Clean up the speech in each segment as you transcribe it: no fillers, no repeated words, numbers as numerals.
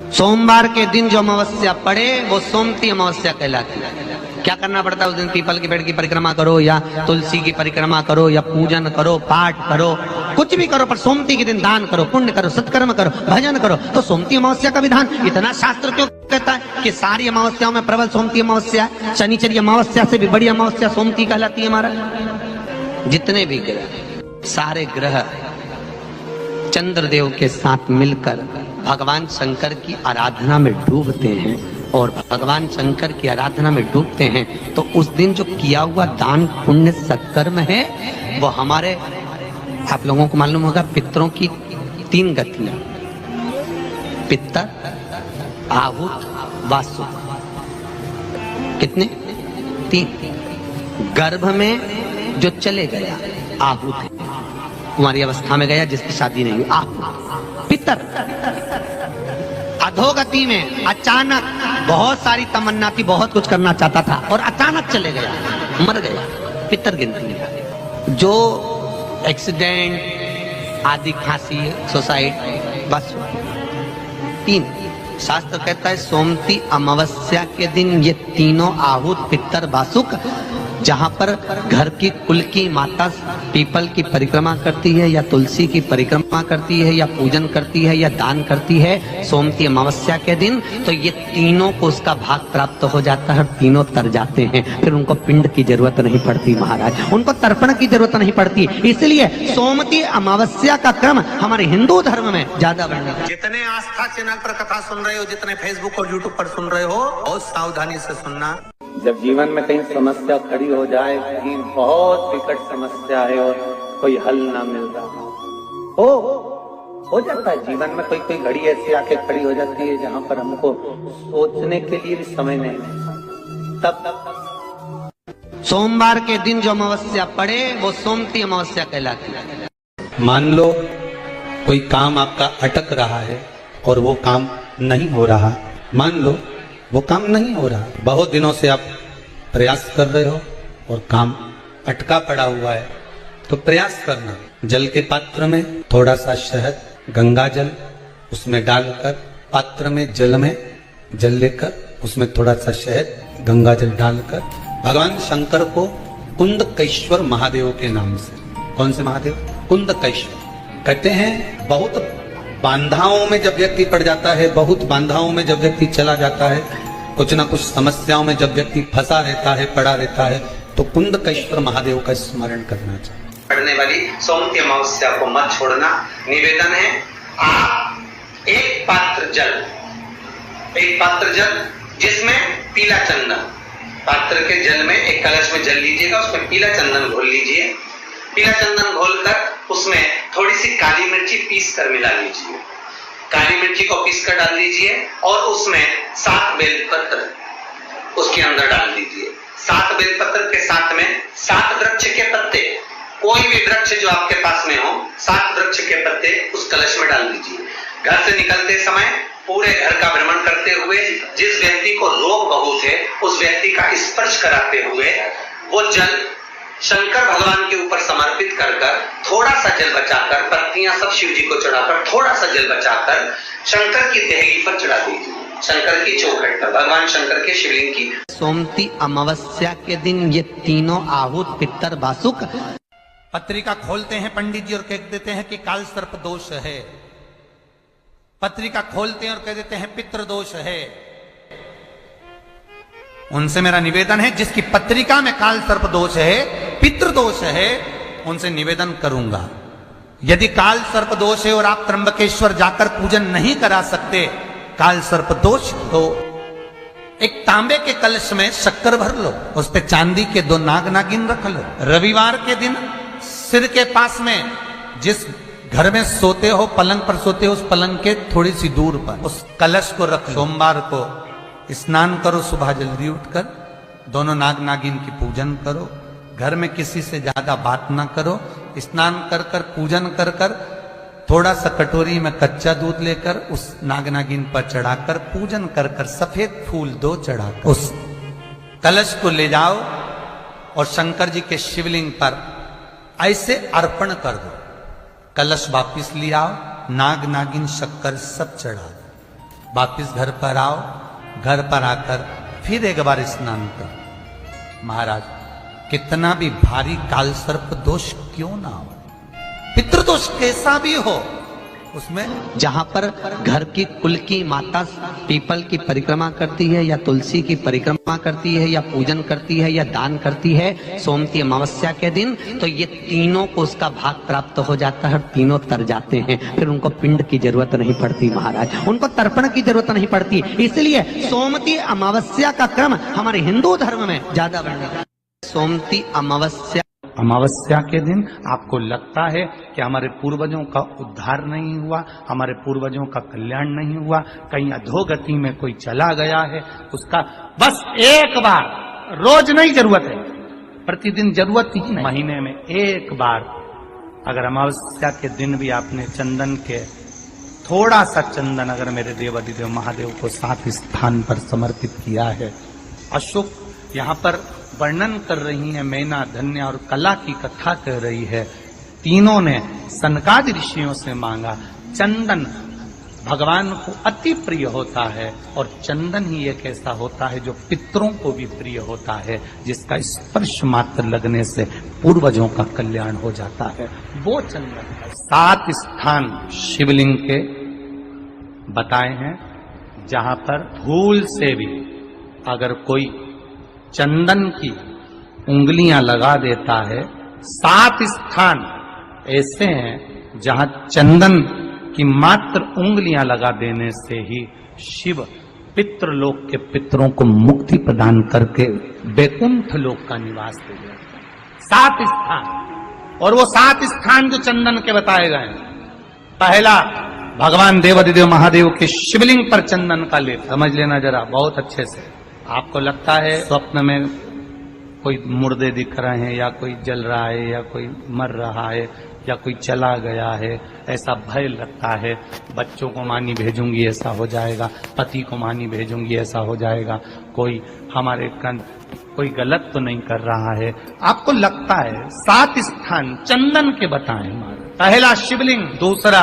सोमवार के दिन जो अमावस्या पड़े वो सोमती अमावस्या कहलाती है। क्या करना पड़ता है उस दिन? पीपल के पेड़ की परिक्रमा करो या तुलसी की परिक्रमा करो या पूजन करो, पाठ करो, कुछ भी करो, पर सोमती के दिन दान करो, पुण्य करो, सत्कर्म करो, भजन करो। तो सोमती अमावस्या का विधान इतना शास्त्र क्यों कहता है कि सारी अमावस्याओं में प्रबल सोमती अमावस्या है। शनिचरी अमावस्या से भी बड़ी अमावस्या सोमती कहलाती है। हमारा जितने भी ग्रह, सारे ग्रह चंद्रदेव के साथ मिलकर भगवान शंकर की आराधना में डूबते हैं, और भगवान शंकर की आराधना में डूबते हैं तो उस दिन जो किया हुआ दान पुण्य सत्कर्म है वो हमारे, आप लोगों को मालूम होगा, पितरों की 3 गतियां, पितर, आहुत, वासुक। कितने? 3। गर्भ में जो चले गया आहुत है, कुमारी अवस्था में गया जिसकी शादी नहीं हुई, आहुत। पितर अधोगति में अचानक बहुत सारी तमन्ना थी, बहुत कुछ करना चाहता था और अचानक चले गया, मर गया, पितर गिनती है। जो एक्सीडेंट आदि, खांसी, सुसाइड, बस 3। शास्त्र कहता है सोमती अमावस्या के दिन ये तीनों आहुत, पितर, वासुक, जहां पर घर की कुल की माता पीपल की परिक्रमा करती है या तुलसी की परिक्रमा करती है या पूजन करती है या दान करती है सोमती अमावस्या के दिन, तो ये तीनों को उसका भाग प्राप्त हो जाता है, तीनों तर जाते हैं। फिर उनको पिंड की जरूरत नहीं पड़ती महाराज, उनको तर्पण की जरूरत नहीं पड़ती। इसलिए सोमती अमावस्या का क्रम हमारे हिंदू धर्म में ज्यादा वर्णित है। जितने आस्था चैनल पर कथा सुन रहे हो, जितने फेसबुक और यूट्यूब पर सुन रहे हो, बहुत सावधानी से सुनना। जब जीवन में कहीं समस्या खड़ी हो जाए, कहीं बहुत विकट समस्या है और कोई हल ना मिल रहा हो जाता है जीवन में, कोई घड़ी ऐसी आके खड़ी हो जाती है जहां पर हमको सोचने के लिए भी समय नहीं मिलता। तब सोमवार के दिन जो अमावस्या पड़े वो सोमती अमावस्या कहलाती है। मान लो कोई काम आपका अटक रहा है और वो काम नहीं हो रहा, मान लो वो काम नहीं हो रहा, बहुत दिनों से आप प्रयास कर रहे हो और काम अटका पड़ा हुआ है, तो प्रयास करना, जल के पात्र में थोड़ा सा शहद, गंगा जल उसमें डालकर, पात्र में जल लेकर उसमें थोड़ा सा शहद, गंगा जल डालकर भगवान शंकर को कुंदकेश्वर महादेव के नाम से, कौन से महादेव? कुंदकेश्वर कहते हैं। बहुत बांधाओं में जब व्यक्ति पड़ जाता है, बहुत बांधाओं में जब व्यक्ति चला जाता है, कुछ ना कुछ समस्याओं में जब व्यक्ति फंसा रहता है, पड़ा रहता है, तो कुंदकेश्वर महादेव का स्मरण करना चाहिए। पड़ने वाली सोमती अमावस्या को मत छोड़ना। निवेदन है, आप एक पात्र जल जिसमें पीला चंदन, पात्र के जल में एक कलश में जल लीजिएगा, उसमें पीला चंदन घोल लीजिए। पीला चंदन घोलकर उसमें थोड़ी सी काली मिर्ची पीस कर मिला लीजिए, काली मिर्ची को पीस कर डाल दीजिए और उसमें 7 बेलपत्र उसके अंदर डाल दीजिए। 7 बेलपत्र के साथ में 7 वृक्ष के पत्ते, कोई भी वृक्ष जो आपके पास में हो, 7 वृक्ष के पत्ते उस कलश में डाल दीजिए। घर से निकलते समय पूरे घर का भ्रमण करते हुए जिस व्यक्ति को रोग बहुत है उस व्यक्ति का स्पर्श कराते हुए वो जल शंकर भगवान के ऊपर समर्पित कर थोड़ा सा जल बचाकर, पत्तियां सब शिव जी को चढ़ाकर थोड़ा सा जल बचाकर शंकर की देहली पर चढ़ा दीजिए, शंकर की चौखट पर, भगवान शंकर के शिवलिंग की। सोमती अमावस्या के दिन ये तीनों आहुत, पितर, वासुक पत्रिका खोलते हैं पंडित जी और कह देते हैं कि काल सर्प दोष है, पत्रिका खोलते हैं और कह देते हैं पितृ दोष है। उनसे मेरा निवेदन है, जिसकी पत्रिका में काल सर्प दोष है, पितृ दोष है, उनसे निवेदन करूंगा, यदि काल सर्प दोष है और आप त्र्यंबकेश्वर जाकर पूजन नहीं करा सकते काल सर्प दोष, तो एक तांबे के कलश में शक्कर भर लो, उस पे चांदी के 2 नाग नागिन रख लो। रविवार के दिन सिर के पास में, जिस घर में सोते हो, पलंग पर सोते हो, उस पलंग के थोड़ी सी दूर पर उस कलश को रख। सोमवार को स्नान करो, सुबह जल्दी उठकर दोनों नाग नागिन की पूजन करो, घर में किसी से ज्यादा बात ना करो, स्नान कर कर पूजन कर कर थोड़ा सा कटोरी में कच्चा दूध लेकर उस नाग नागिन पर चढ़ाकर पूजन कर कर सफेद फूल 2 चढ़ाकर उस कलश को ले जाओ और शंकर जी के शिवलिंग पर ऐसे अर्पण कर दो। कलश वापिस ले आओ, नाग नागिन शक्कर सब चढ़ा दो। वापिस घर पर आओ, घर पर आकर फिर एक बार स्नान करो। महाराज कितना भी भारी काल सर्प दोष क्यों ना हो, पितृदोष कैसा भी हो, उसमें जहां पर घर की कुल की माता पीपल की परिक्रमा करती है या तुलसी की परिक्रमा करती है या पूजन करती है या दान करती है सोमती अमावस्या के दिन, तो ये तीनों को उसका भाग प्राप्त हो जाता है, तीनों तर जाते हैं, फिर उनको पिंड की जरूरत नहीं पड़ती महाराज, उनको तर्पण की जरूरत नहीं पड़ती। इसलिए सोमती अमावस्या का क्रम हमारे हिंदू धर्म में ज्यादा बढ़, सोमती अमावस्या के दिन आपको लगता है कि हमारे पूर्वजों का उद्धार नहीं हुआ, हमारे पूर्वजों का कल्याण नहीं हुआ, कहीं अधोगति में कोई चला गया है, उसका बस एक बार, रोज नहीं जरूरत है, प्रतिदिन जरूरत ही नहीं, महीने में एक बार अगर अमावस्या के दिन भी आपने चंदन के थोड़ा सा चंदन अगर मेरे देवाधिदेव महादेव को 7 स्थान पर समर्पित किया है। अशोक यहाँ पर वर्णन कर रही है, मैना धन्य और कला की कथा कह रही है। तीनों ने सनकादि ऋषियों से मांगा। चंदन भगवान को अति प्रिय होता है और चंदन ही एक ऐसा होता है जो पितरों को भी प्रिय होता है, जिसका स्पर्श मात्र लगने से पूर्वजों का कल्याण हो जाता है, वो चंदन। 7 स्थान शिवलिंग के बताए हैं जहां पर भूल से भी अगर कोई चंदन की उंगलियां लगा देता है। 7 स्थान ऐसे हैं जहां चंदन की मात्र उंगलियां लगा देने से ही शिव पितृलोक के पितरों को मुक्ति प्रदान करके वैकुंठ लोक का निवास दे देते। 7 स्थान, और वो 7 स्थान जो चंदन के बताए गए हैं। पहला, भगवान देवाधिदेव महादेव के शिवलिंग पर चंदन का लेप। समझ लेना जरा बहुत अच्छे से। आपको लगता है स्वप्न में कोई मुर्दे दिख रहे हैं या कोई जल रहा है या कोई मर रहा है या कोई चला गया है, ऐसा भय लगता है। बच्चों को मानी भेजूंगी ऐसा हो जाएगा, पति को मानी भेजूंगी ऐसा हो जाएगा, कोई हमारे कोई गलत तो नहीं कर रहा है, आपको लगता है। 7 स्थान चंदन के बताएं। पहला शिवलिंग, दूसरा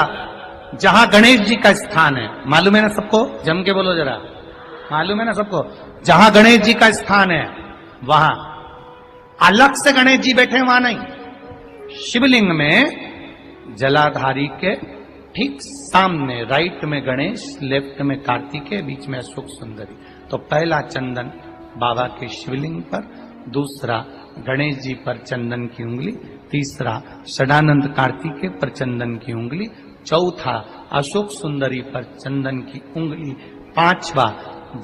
जहां गणेश जी का स्थान है, मालूम है ना सबको, जम के बोलो जरा, मालूम है ना सबको, जहां गणेश जी का स्थान है वहां अलग से गणेश जी बैठे, वहां नहीं। शिवलिंग में जलाधारी के ठीक सामने राइट में गणेश, लेफ्ट में कार्तिकेय, बीच में अशोक सुंदरी। तो पहला चंदन बाबा के शिवलिंग पर, दूसरा गणेश जी पर चंदन की उंगली, तीसरा षडानंद कार्तिकेय पर चंदन की उंगली, चौथा अशोक सुंदरी पर चंदन की उंगली, पांचवा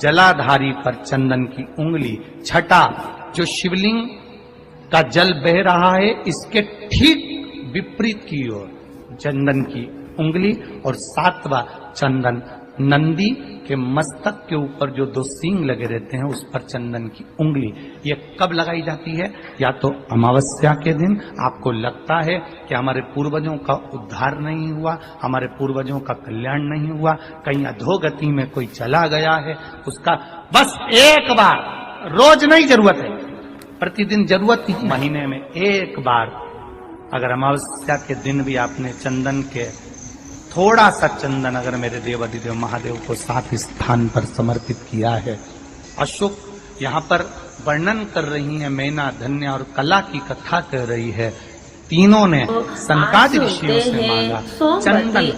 जलाधारी पर चंदन की उंगली, छठा जो शिवलिंग का जल बह रहा है इसके ठीक विपरीत की ओर चंदन की उंगली, और 7वां चंदन नंदी के मस्तक के ऊपर जो 2 सींग लगे रहते हैं उस पर चंदन की उंगली। ये कब लगाई जाती है? या तो अमावस्या के दिन आपको लगता है कि हमारे पूर्वजों का उद्धार नहीं हुआ, हमारे पूर्वजों का कल्याण नहीं हुआ, कहीं अधोगति में कोई चला गया है, उसका बस एक बार, रोज नहीं जरूरत है, प्रतिदिन जरूरत ही, महीने में एक बार अगर अमावस्या के दिन भी आपने चंदन के थोड़ा सा चंदन अगर मेरे देवाधिदेव महादेव को 7 स्थान पर समर्पित किया है। अशोक यहाँ पर वर्णन कर रही है, मैना धन्य और कला की कथा कह रही है। तीनों ने सनकादि ऋषियों से मांगा। चंदन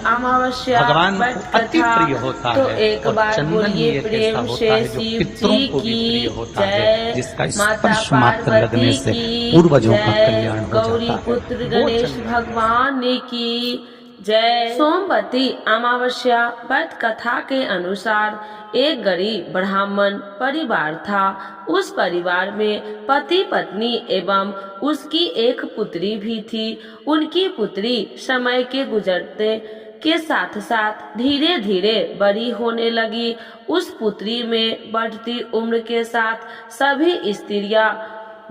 भगवान को अति प्रिय होता है और चंदन ही एक ऐसा होता है जो पितरों को भी प्रिय होता है, जिसका स्पर्श मात्र लगने से पूर्वजों का कल्याण हो जाता है। गणेश भगवान की जय। सोमवती अमावस्या व्रत कथा के अनुसार एक गरीब ब्राह्मण परिवार था। उस परिवार में पति पत्नी एवं उसकी एक पुत्री भी थी। उनकी पुत्री समय के गुजरते के साथ साथ धीरे धीरे बड़ी होने लगी। उस पुत्री में बढ़ती उम्र के साथ सभी स्त्रियां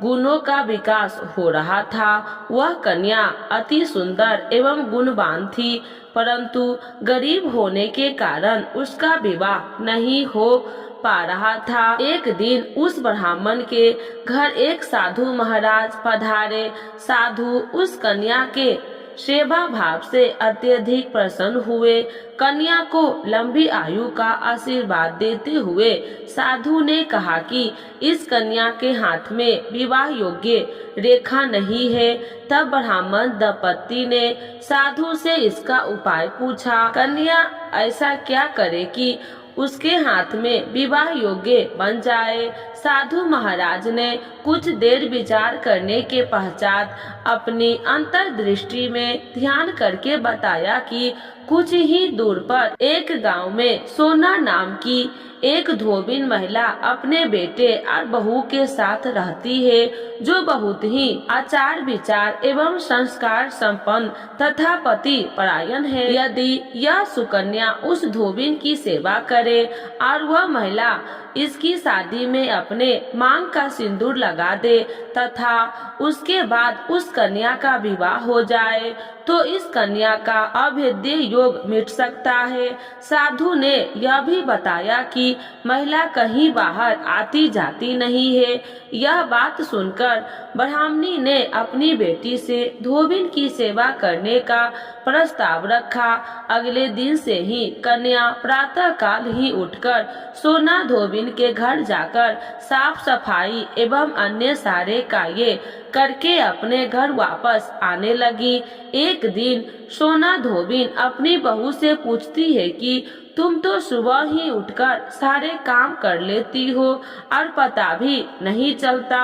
गुणों का विकास हो रहा था। वह कन्या अति सुंदर एवं गुणवान थी, परंतु गरीब होने के कारण उसका विवाह नहीं हो पा रहा था। एक दिन उस ब्राह्मण के घर एक साधु महाराज पधारे। साधु उस कन्या के सेवा भाव से अत्यधिक प्रसन्न हुए। कन्या को लंबी आयु का आशीर्वाद देते हुए साधु ने कहा कि इस कन्या के हाथ में विवाह योग्य रेखा नहीं है। तब ब्राह्मण दंपति ने साधु से इसका उपाय पूछा। कन्या ऐसा क्या करे कि उसके हाथ में विवाह योग्य बन जाए। साधु महाराज ने कुछ देर विचार करने के पश्चात अपनी अंतर्दृष्टि में ध्यान करके बताया कि कुछ ही दूर पर एक गांव में सोना नाम की एक धोबिन महिला अपने बेटे और बहू के साथ रहती है, जो बहुत ही आचार विचार एवं संस्कार संपन्न तथा पति परायण है। यदि यह सुकन्या उस धोबिन की सेवा करे और वह महिला इसकी शादी में अपने मांग का सिंदूर लगा दे तथा उसके बाद उस कन्या का विवाह हो जाए तो इस कन्या का अभेद्य योग मिट सकता है। साधु ने यह भी बताया कि महिला कहीं बाहर आती जाती नहीं है। यह बात सुनकर ब्राह्मणी ने अपनी बेटी से धोबिन की सेवा करने का प्रस्ताव रखा। अगले दिन से ही कन्या प्रातः काल ही उठकर सोना धोबिन के घर जाकर साफ सफाई एवं अन्य सारे कार्य करके अपने घर वापस आने लगी। एक दिन सोना धोबिन अपनी बहू से पूछती है कि तुम तो सुबह ही उठकर सारे काम कर लेती हो और पता भी नहीं चलता।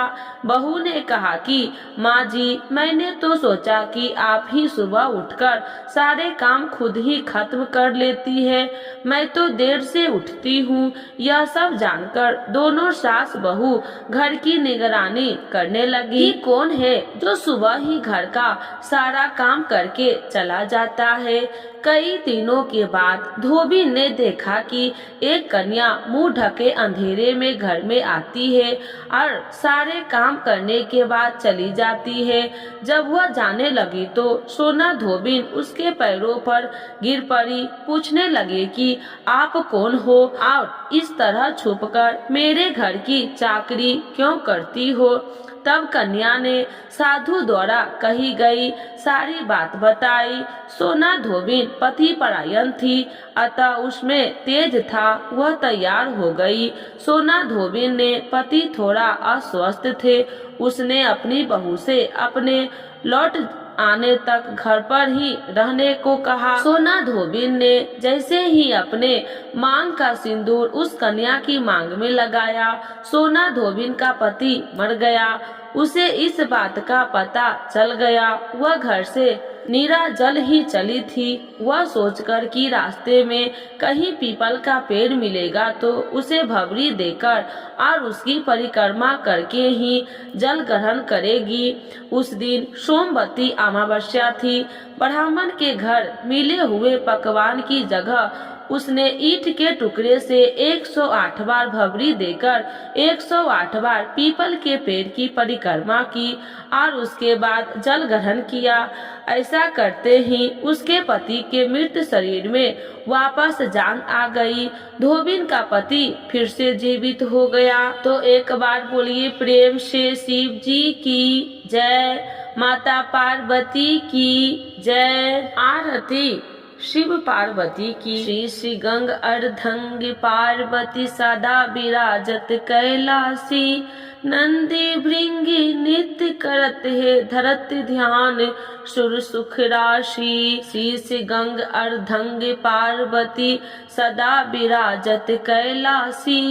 बहू ने कहा कि माँ जी, मैंने तो सोचा कि आप ही सुबह उठकर सारे काम खुद ही खत्म कर लेती है। मैं तो देर से उठती हूँ। यह सब जानकर दोनों सास बहू घर की निगरानी करने लगी। कौन है जो सुबह ही घर का सारा काम करके चला जाता है। कई दिनों के बाद धोबिन ने देखा कि एक कन्या मुंह ढके अंधेरे में घर में आती है और सारे काम करने के बाद चली जाती है। जब वह जाने लगी तो सोना धोबिन उसके पैरों पर गिर पड़ी। पूछने लगे कि आप कौन हो और इस तरह छुपकर मेरे घर की चाकरी क्यों करती हो। तब कन्या ने साधु द्वारा कही गई सारी बात बताई। सोना धोबिन पति परायण थी, अतः उसमें तेज था, वह तैयार हो गई। सोना धोबिन ने पति थोड़ा अस्वस्थ थे, उसने अपनी बहू से अपने लौट आने तक घर पर ही रहने को कहा। सोना धोबिन ने जैसे ही अपने मांग का सिंदूर उस कन्या की मांग में लगाया, सोना धोबिन का पति मर गया। उसे इस बात का पता चल गया। वह घर से निराजल ही चली थी। वह सोचकर कि रास्ते में कहीं पीपल का पेड़ मिलेगा तो उसे भवरी देकर और उसकी परिक्रमा करके ही जल ग्रहण करेगी। उस दिन सोमवती अमावस्या थी। ब्राह्मण के घर मिले हुए पकवान की जगह उसने ईंट के टुकड़े से 108 बार भवरी देकर 108 बार पीपल के पेड़ की परिक्रमा की और उसके बाद जल ग्रहण किया। ऐसा करते ही उसके पति के मृत शरीर में वापस जान आ गई। धोबिन का पति फिर से जीवित हो गया। तो एक बार बोलिए प्रेम से शिव जी की जय, माता पार्वती की जय। आरती शिव पार्वती की। श्री श्री गंग अर्धंग पार्वती सदा विराजत कैलासी, नंदी भृंगी नित्य करत है धरत ध्यान सुर सुख राशि। श्री श्री गंग अर्धंग पार्वती सदा विराजत कैलासी,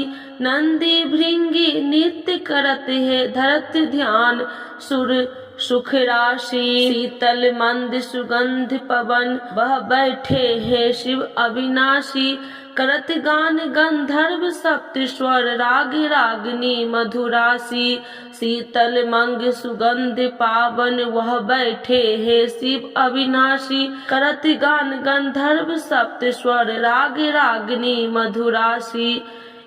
नंदी भृंगी नित्य करत है धरत ध्यान सुर सुख राशि। शीतल मंद सुगंध पवन बह बैठे है शिव अविनाशी, करत गान गंधर्व सप्त स्वर राग रागनी मधुरासी। शीतल मंग सुगंध पावन वह बैठे है शिव अविनाशी, करत गान गंधर्व सप्त स्वर राग रागनी मधुरासी।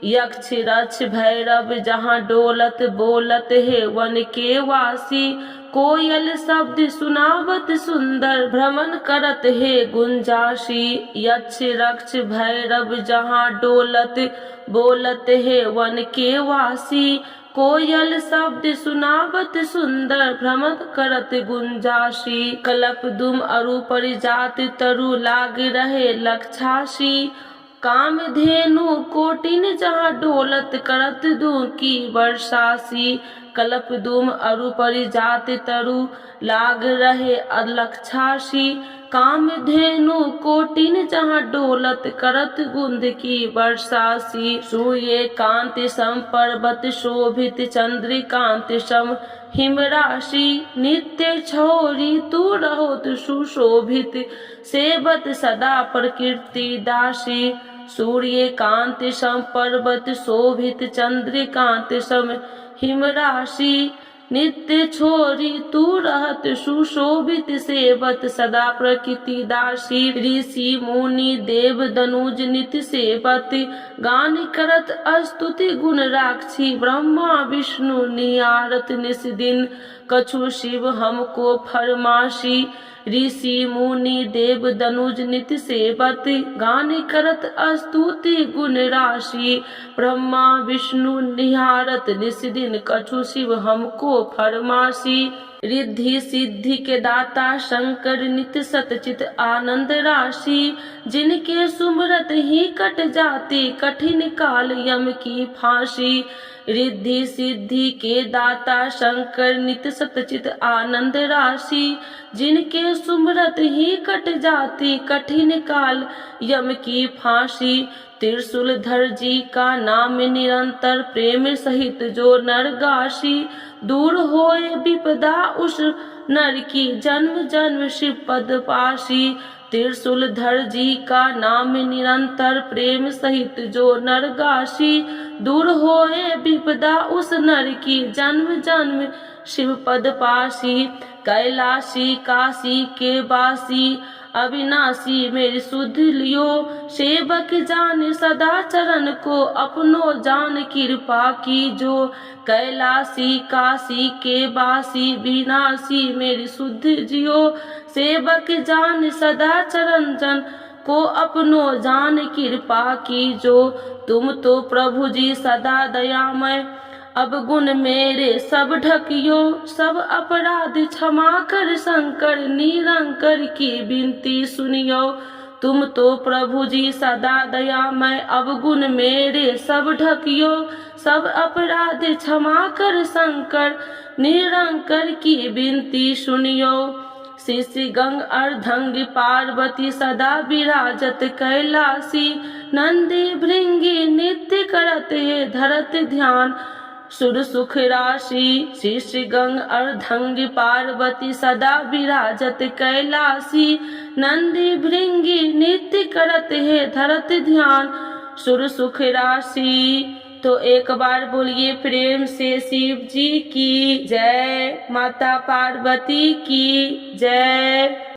यक्ष रक्ष भैरव जहाँ डोलत बोलत है वन के वासी, कोयल शब्द सुनावत सुंदर भ्रमण करत है गुंजाशी। यक्ष रक्ष भैरव जहाँ डोलत बोलत है वन के वासी, कोयल शब्द सुनावत सुंदर भ्रमत करत गुंजासी। कल्प दुम अरु परिजात तरु लाग रहे लक्षासी। काम धेनु कोटिन जहाँ डोलत करत दू की वर्षासी। कल्प दुम अरु परिजात तरु लाग रहे अलक्षासी। काम धेनु कोटिन जहाँ डोलत करत गुंद की वर्षासी। सूर्य कांति सम पर्वत शोभित चंद्रिकांति सम हिमराशि। नित्य छोरी तू रहोत सुशोभित सेवत सदा प्रकृति दासी। सूर्य कांति सम पर्वत शोभित चंद्रिकांति सम हिमराशि। नित्य छोरी तू रहत सुशोभित सेवत सदा प्रकृति दासी। ऋषि मुनि देव दनुज नित सेवत गान करत स्तुति गुण राक्षी। ब्रह्मा विष्णु नियारत निस दिन कछु शिव हमको फरमासी। ऋषि मुनि देव दनुज नित सेवत गान करत स्तुति गुण राशि। ब्रह्मा विष्णु निहारत निस दिन कछु शिव हमको फरमासी। रिद्धि सिद्धि के दाता शंकर नित सतचित आनंद राशि। जिनके सुमरत ही कट जाती कठिन काल यम की फांसी। रिद्धि सिद्धि के दाता शंकर नित सतचित आनंद राशि। जिनके सुमरत ही कट जाती कठिन काल यम की फांसी। त्रिशूलधर जी का नाम निरंतर प्रेम सहित जो नरगासी। दूर होए विपदा उस नर की जन्म जन्म शिव पद पासी। त्रिशूलधर जी का नाम निरंतर प्रेम सहित जो नरगासी। दूर होए विपदा उस नर की जन्म जन्म शिव पद पासी। कैलाशी काशी के वासी अविनाशी मेरी सुध लियो। सेवक जान सदा चरण को अपनो जान कृपा की जो। कैलाशी काशी के वासी विनाशी मेरी सुध जियो। सेवक जान सदा चरण जन को अपनो जान कृपा की जो। तुम तो प्रभु जी सदा दयामय अब गुण मेरे सब ढकियो। सब अपराध क्षमा कर शंकर निरंकर की विनती सुनियो। तुम तो प्रभु जी सदा दयामय अब गुण मेरे सब ढकियो। सब अपराध क्षमा कर शंकर निरंकर की विनती सुनियो। शिशि गंग अर्धंग पार्वती सदा विराजत कैलासी। नंदी भृंगी नित्य करत है धरत ध्यान सुर सुख राशि। शिशि गंग अर्धंग पार्वती सदा विराजत कैलासी। नंदी भृंगी नित्य करत है धरत ध्यान सुर सुख राशि। तो एक बार बोलिए प्रेम से शिव जी की जय। माता पार्वती की जय।